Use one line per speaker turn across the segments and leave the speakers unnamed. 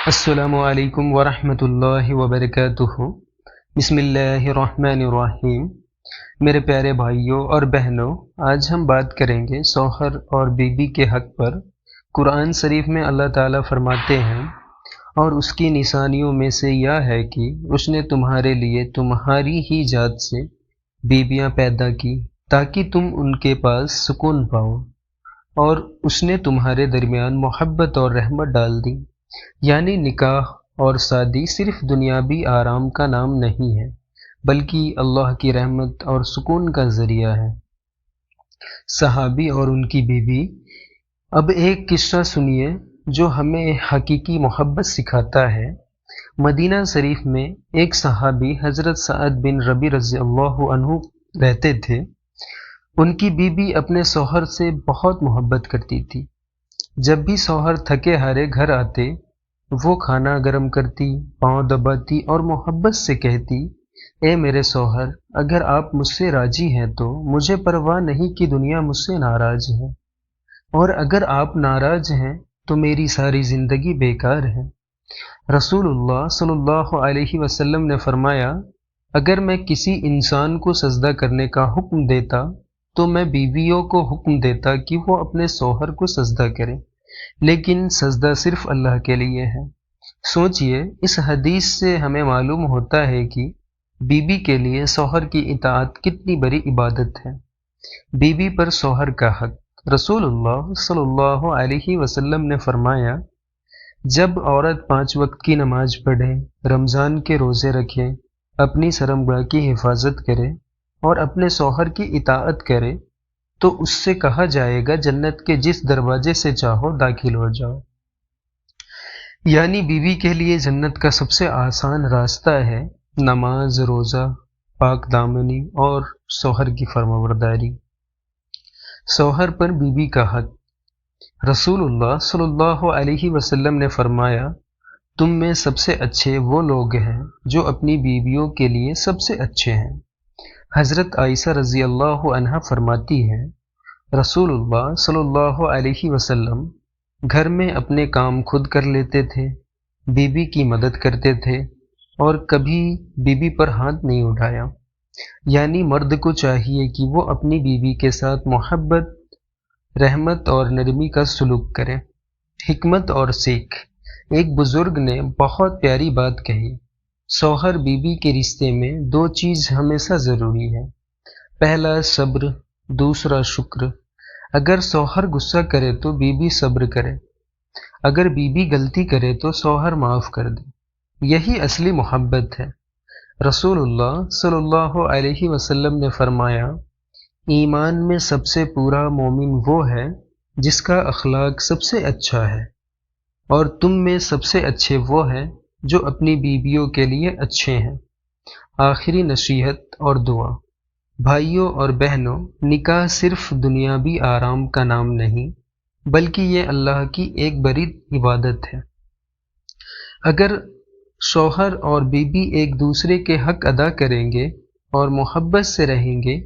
السلام علیکم ورحمۃ اللہ وبرکاتہ۔ بسم اللہ الرحمن الرحیم۔ میرے پیارے بھائیوں اور بہنوں، آج ہم بات کریں گے شوہر اور بیوی کے حق پر۔ قرآن شریف میں اللہ تعالیٰ فرماتے ہیں، اور اس کی نشانیوں میں سے یہ ہے کہ اس نے تمہارے لیے تمہاری ہی ذات سے بیویاں پیدا کی تاکہ تم ان کے پاس سکون پاؤ، اور اس نے تمہارے درمیان محبت اور رحمت ڈال دی۔ یعنی نکاح اور شادی صرف دنیاوی آرام کا نام نہیں ہے، بلکہ اللہ کی رحمت اور سکون کا ذریعہ ہے۔ صحابی اور ان کی بیوی۔ اب ایک قصہ سنیے جو ہمیں حقیقی محبت سکھاتا ہے۔ مدینہ شریف میں ایک صحابی حضرت سعد بن ربیع رضی اللہ عنہ رہتے تھے۔ ان کی بیوی اپنے شوہر سے بہت محبت کرتی تھی۔ جب بھی شوہر تھکے ہارے گھر آتے، وہ کھانا گرم کرتی، پاؤں دباتی اور محبت سے کہتی، اے میرے شوہر، اگر آپ مجھ سے راضی ہیں تو مجھے پرواہ نہیں کہ دنیا مجھ سے ناراض ہے، اور اگر آپ ناراض ہیں تو میری ساری زندگی بیکار ہے۔ رسول اللہ صلی اللہ علیہ وسلم نے فرمایا، اگر میں کسی انسان کو سجدہ کرنے کا حکم دیتا تو میں بیویوں کو حکم دیتا کہ وہ اپنے شوہر کو سجدہ کریں، لیکن سجدہ صرف اللہ کے لیے ہے۔ سوچئے، اس حدیث سے ہمیں معلوم ہوتا ہے کہ بیوی کے لیے شوہر کی اطاعت کتنی بڑی عبادت ہے۔ بیوی پر شوہر کا حق۔ رسول اللہ صلی اللہ علیہ وسلم نے فرمایا، جب عورت 5 وقت کی نماز پڑھے، رمضان کے روزے رکھے، اپنی شرمگاہ کی حفاظت کرے اور اپنے شوہر کی اطاعت کرے، تو اس سے کہا جائے گا جنت کے جس دروازے سے چاہو داخل ہو جاؤ۔ یعنی بیوی کے لیے جنت کا سب سے آسان راستہ ہے نماز، روزہ، پاک دامنی اور شوہر کی فرمانبرداری۔ شوہر پر بیوی کا حق۔ رسول اللہ صلی اللہ علیہ وسلم نے فرمایا، تم میں سب سے اچھے وہ لوگ ہیں جو اپنی بیویوں کے لیے سب سے اچھے ہیں۔ حضرت عائشہ رضی اللہ عنہا فرماتی ہیں، رسول اللہ صلی اللہ علیہ وسلم گھر میں اپنے کام خود کر لیتے تھے، بیوی کی مدد کرتے تھے، اور کبھی بیوی پر ہاتھ نہیں اٹھایا۔ یعنی مرد کو چاہیے کہ وہ اپنی بیوی کے ساتھ محبت، رحمت اور نرمی کا سلوک کرے۔ حکمت اور سیکھ۔ ایک بزرگ نے بہت پیاری بات کہی، شوہر بیوی کے رشتے میں 2 چیز ہمیشہ ضروری ہے، پہلا صبر، دوسرا شکر۔ اگر شوہر غصہ کرے تو بیوی صبر کرے، اگر بیوی غلطی کرے تو شوہر معاف کر دے، یہی اصلی محبت ہے۔ رسول اللہ صلی اللہ علیہ وسلم نے فرمایا، ایمان میں سب سے پورا مومن وہ ہے جس کا اخلاق سب سے اچھا ہے، اور تم میں سب سے اچھے وہ ہیں جو اپنی بیویوں کے لیے اچھے ہیں۔ آخری نصیحت اور دعا۔ بھائیوں اور بہنوں، نکاح صرف دنیاوی آرام کا نام نہیں، بلکہ یہ اللہ کی ایک بڑی عبادت ہے۔ اگر شوہر اور بیوی ایک دوسرے کے حق ادا کریں گے اور محبت سے رہیں گے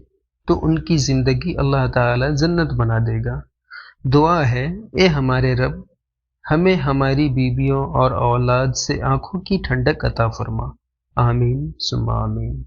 تو ان کی زندگی اللہ تعالی جنت بنا دے گا۔ دعا ہے، اے ہمارے رب، ہمیں ہماری بیویوں اور اولاد سے آنکھوں کی ٹھنڈک عطا فرما۔ آمین ثم آمین۔